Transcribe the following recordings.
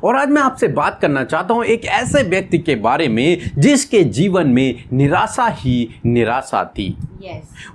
और आज मैं आपसे बात करना चाहता हूं एक ऐसे व्यक्ति के बारे में जिसके जीवन में निराशा ही निराशा थी।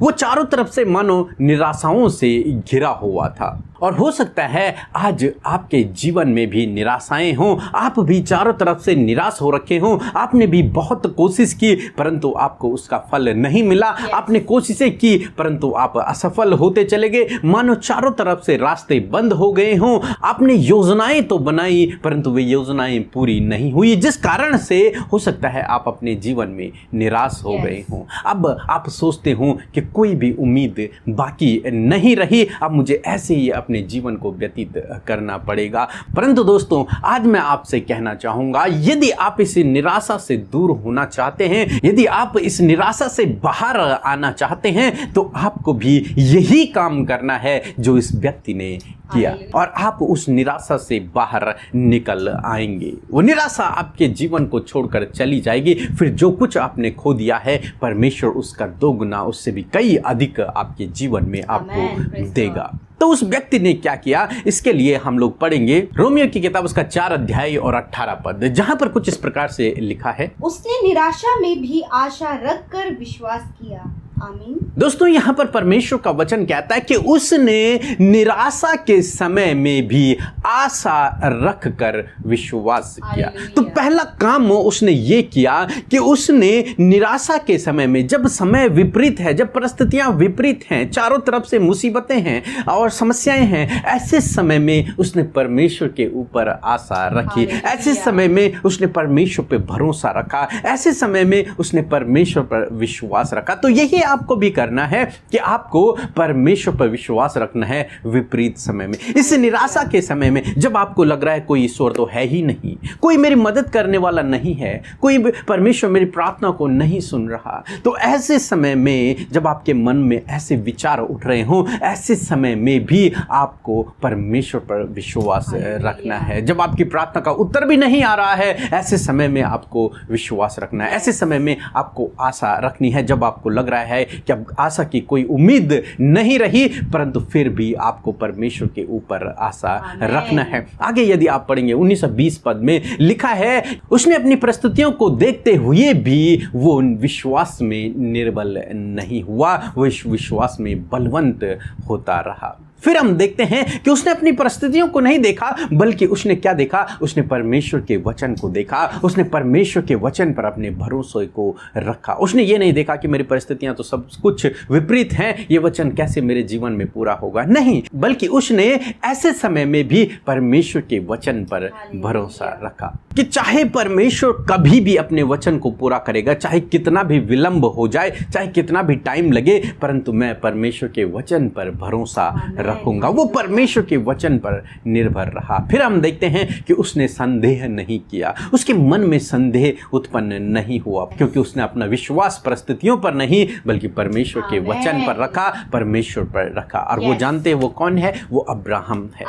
वो चारों तरफ से मानो निराशाओं से घिरा हुआ था। और हो सकता है आज आपके जीवन में भी निराशाएं हों, आप भी चारों तरफ से निराश हो रखे हों। आपने भी बहुत कोशिश की परंतु आपको उसका फल नहीं मिला। आपने कोशिशें की परंतु आप असफल होते चले गए, मानो चारों तरफ से रास्ते बंद हो गए हों। आपने योजनाएं तो बनाई परंतु वे योजनाएं पूरी नहीं हुई, जिस कारण से हो सकता है आप अपने जीवन में निराश हो गए हों। अब आप सोचते हो कि कोई भी उम्मीद बाकी नहीं रही, अब मुझे ऐसे ही अपने जीवन को व्यतीत करना पड़ेगा। परंतु दोस्तों, आज मैं आपसे कहना चाहूंगा, यदि आप इस निराशा से दूर होना चाहते हैं, यदि आप इस निराशा से बाहर आना चाहते हैं, तो आपको भी यही काम करना है जो इस व्यक्ति ने किया और आप उस निराशा से बाहर निकल आएंगे। वो निराशा आपके जीवन को छोड़कर चली जाएगी। फिर जो कुछ आपने खो दिया है, परमेश्वर उसका दोगुना, उससे भी कई अधिक आपके जीवन में आपको देगा। तो उस व्यक्ति ने क्या किया, इसके लिए हम लोग पढ़ेंगे रोमियो की किताब उसका 4 अध्याय और 18 पद, जहां पर कुछ इस प्रकार से लिखा है, उसने निराशा में भी आशा रखकर विश्वास किया। आमीन। दोस्तों, यहाँ पर परमेश्वर का वचन कहता है कि उसने निराशा के समय में भी आशा रखकर विश्वास किया। तो पहला काम उसने ये किया कि उसने निराशा के समय में, जब समय विपरीत है, जब परिस्थितियां विपरीत हैं, चारों तरफ से मुसीबतें हैं और समस्याएं हैं, ऐसे समय में उसने परमेश्वर के ऊपर आशा रखी। ऐसे समय में उसने परमेश्वर पर भरोसा रखा। ऐसे समय में उसने परमेश्वर पर विश्वास रखा। तो यही आपको भी करना है कि आपको परमेश्वर पर विश्वास रखना है विपरीत समय में। इस निराशा के समय में जब आपको लग रहा है कोई ईश्वर तो है ही नहीं, कोई मेरी मदद करने वाला नहीं है, कोई परमेश्वर मेरी प्रार्थना को नहीं सुन रहा, तो ऐसे समय में जब आपके मन में ऐसे विचार उठ रहे हों, ऐसे समय में भी आपको परमेश्वर पर विश्वास रखना है। जब आपकी प्रार्थना का उत्तर भी नहीं आ रहा है, ऐसे समय में आपको विश्वास रखना है। ऐसे समय में आपको आशा रखनी है। जब आपको लग रहा है कि अब आशा की कोई उम्मीद नहीं रही, परंतु फिर भी आपको परमेश्वर के ऊपर आशा रखना है। आगे यदि आप पढ़ेंगे 19-20 पद में लिखा है, उसने अपनी परिस्थितियों को देखते हुए भी वो विश्वास में निर्बल नहीं हुआ, वो विश्वास में बलवंत होता रहा। फिर हम देखते हैं कि उसने अपनी परिस्थितियों को नहीं देखा, बल्कि उसने क्या देखा, उसने परमेश्वर के वचन को देखा। उसने परमेश्वर के वचन पर अपने भरोसे को रखा। उसने ये नहीं देखा कि मेरी परिस्थितियां तो सब कुछ विपरीत हैं, ये वचन कैसे मेरे जीवन में पूरा होगा, नहीं, बल्कि उसने ऐसे समय में भी परमेश्वर के वचन पर भरोसा रखा कि चाहे परमेश्वर कभी भी अपने वचन को पूरा करेगा, चाहे कितना भी विलंब हो जाए, चाहे कितना भी टाइम लगे, परंतु मैं परमेश्वर के वचन पर भरोसा रखूंगा। वो परमेश्वर के वचन पर निर्भर रहा। फिर हम देखते हैं कि उसने संदेह नहीं किया, उसके मन में संदेह उत्पन्न नहीं हुआ, क्योंकि उसने अपना विश्वास परिस्थितियों पर नहीं बल्कि परमेश्वर के वचन पर रखा, परमेश्वर पर रखा। और वो जानते हैं वो कौन है, वो अब्राहम है।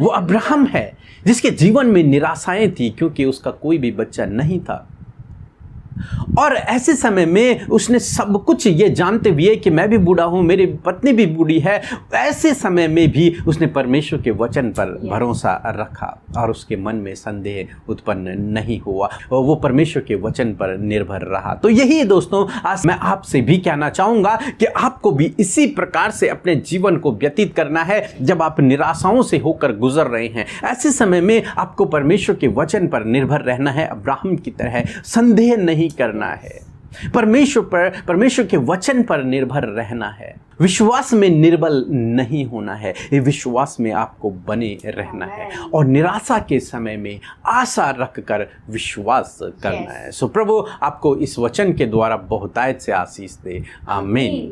वो अब्राहम है जिसके जीवन में निराशाएं थी, क्योंकि उसका कोई भी बच्चा नहीं था। और ऐसे समय में उसने सब कुछ ये जानते हुए कि मैं भी बूढ़ा हूं, मेरी पत्नी भी बूढ़ी है, ऐसे समय में भी उसने परमेश्वर के वचन पर भरोसा रखा और उसके मन में संदेह उत्पन्न नहीं हुआ, और वो परमेश्वर के वचन पर निर्भर रहा। तो यही दोस्तों, आज मैं आपसे भी कहना चाहूंगा कि आपको भी इसी प्रकार से अपने जीवन को व्यतीत करना है। जब आप निराशाओं से होकर गुजर रहे हैं, ऐसे समय में आपको परमेश्वर के वचन पर निर्भर रहना है। अब्राहम की तरह संदेह नहीं करना है, परमेश्वर के वचन पर निर्भर रहना है। विश्वास में निर्बल नहीं होना है, ये विश्वास में आपको बने रहना है और निराशा के समय में आशा रखकर विश्वास करना है। सो प्रभु आपको इस वचन के द्वारा बहुतायत से आशीष दे। आमीन।